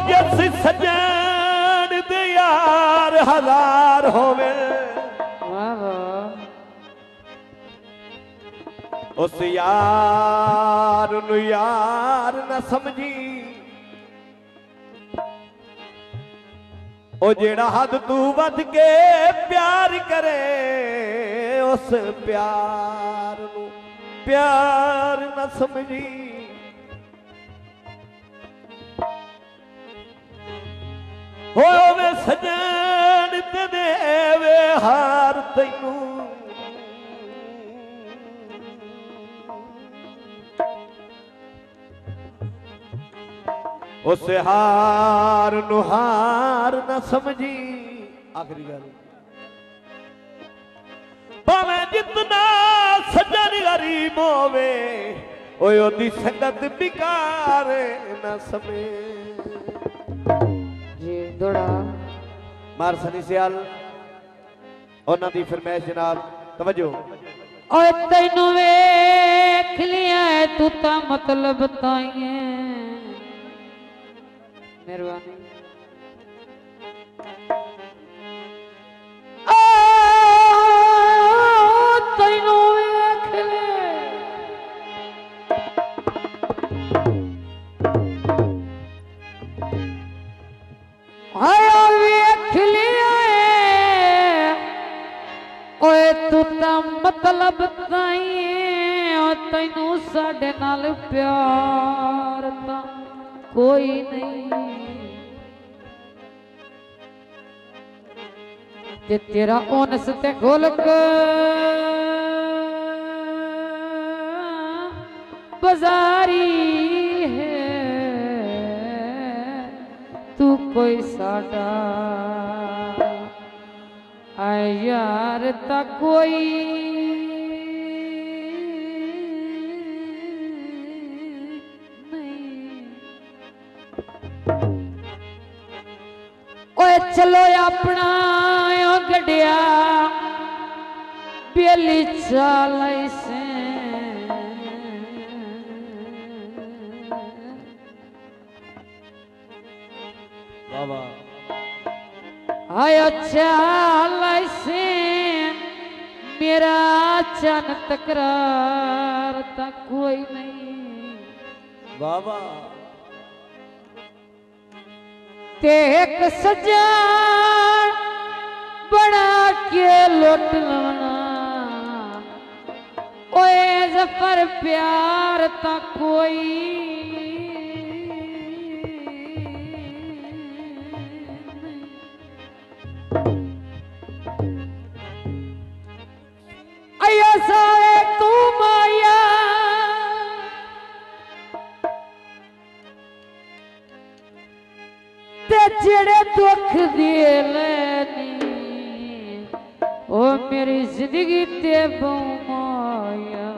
जस सजन दे यार हजार होवे उस यार नू यार न समझी ओ जेड़ा हद तू वध के प्यार करे उस प्यार नू प्यार न समझी होवे सजन ते देवे हार तैनू उस हार नू हार न समझी। आखिरी गल भावें जितना सजन गरीब होवे ओए ओदी संगत बेकार न समझ। जी दोड़ा मार सनी सियाल उन्हां दी फरमाइश जनाब तवज्जो। ओए तैनू वेख लिया तू ता मतलब ताइए मेहरबानी तैनू वेख ले आया वेख लिया ओए तू ता मतलब ताइए तैनू साडे नाल प्यार ता कोई नहीं ते तेरा ओनस ते गोलक बाजारी है तू कोई साडा आय यार ता कोई चलो अपना गड्डिया बेली चाल से आयो चाल से मेरा चन तकरार तक कोई नहीं बाबा एक सजान बना के लौटना ओए जफर प्यार ता कोई आया सारे तू माया जेड़े दुख दिए लेनी ओ मेरी जिंदगी ते माया।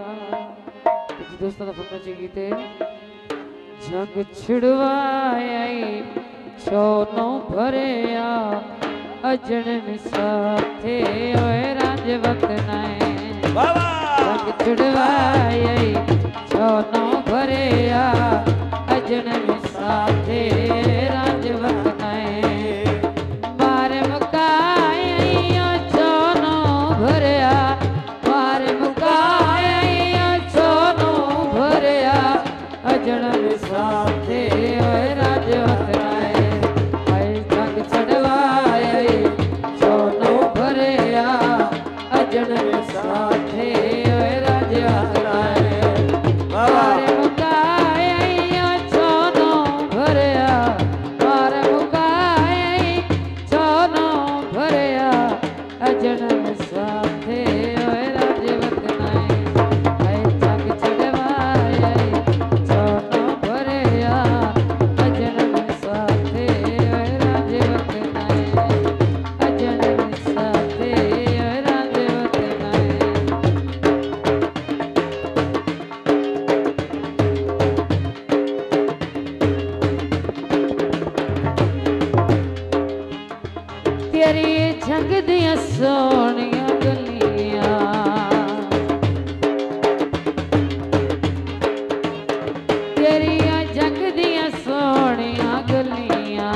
दोस्तों का फरमाइश गीते जंग छिड़वाया छोनो भरिया अजन मिसाथे ओए राज वक्त नाए जंग छिड़वाया छोनो भरिया अजन मिसाथे राज वक्त साथे राज जंग छड़वाए सोनो भरिया अजन साथे राज सोनो भरिया मार मुकाए सोनो भरिया अजन साथे राज तेरी जंग दियां सोनियां गलियां तेरी जंग दियां सोनियां गलियां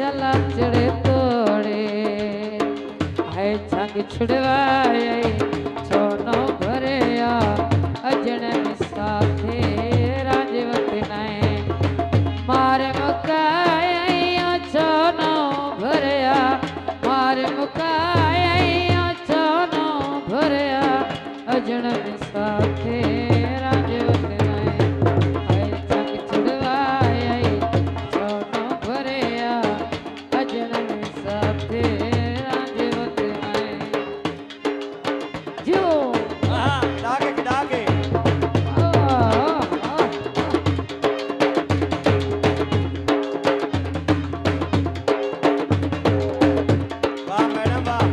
जला चढ़े तोड़े है जंग छुड़वाए छोनो भरया अजन साथे राजवत नाए मारे मुकाया छोनो भरया मारे मुकाया छोनो भरया अजन साथे राजवत नाए है जंग छुड़वाए छोनो भरया अजन साथे राजवत नाए जो डाके वाह मैडम वाह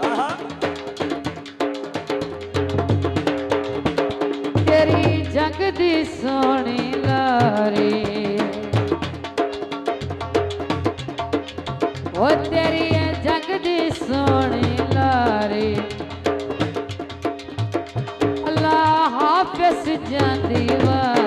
आहा तेरी जंग दी सोनी लारी ओ तेरी जंग दी सोनी लारी अल्लाह हाफिज जांदी वारी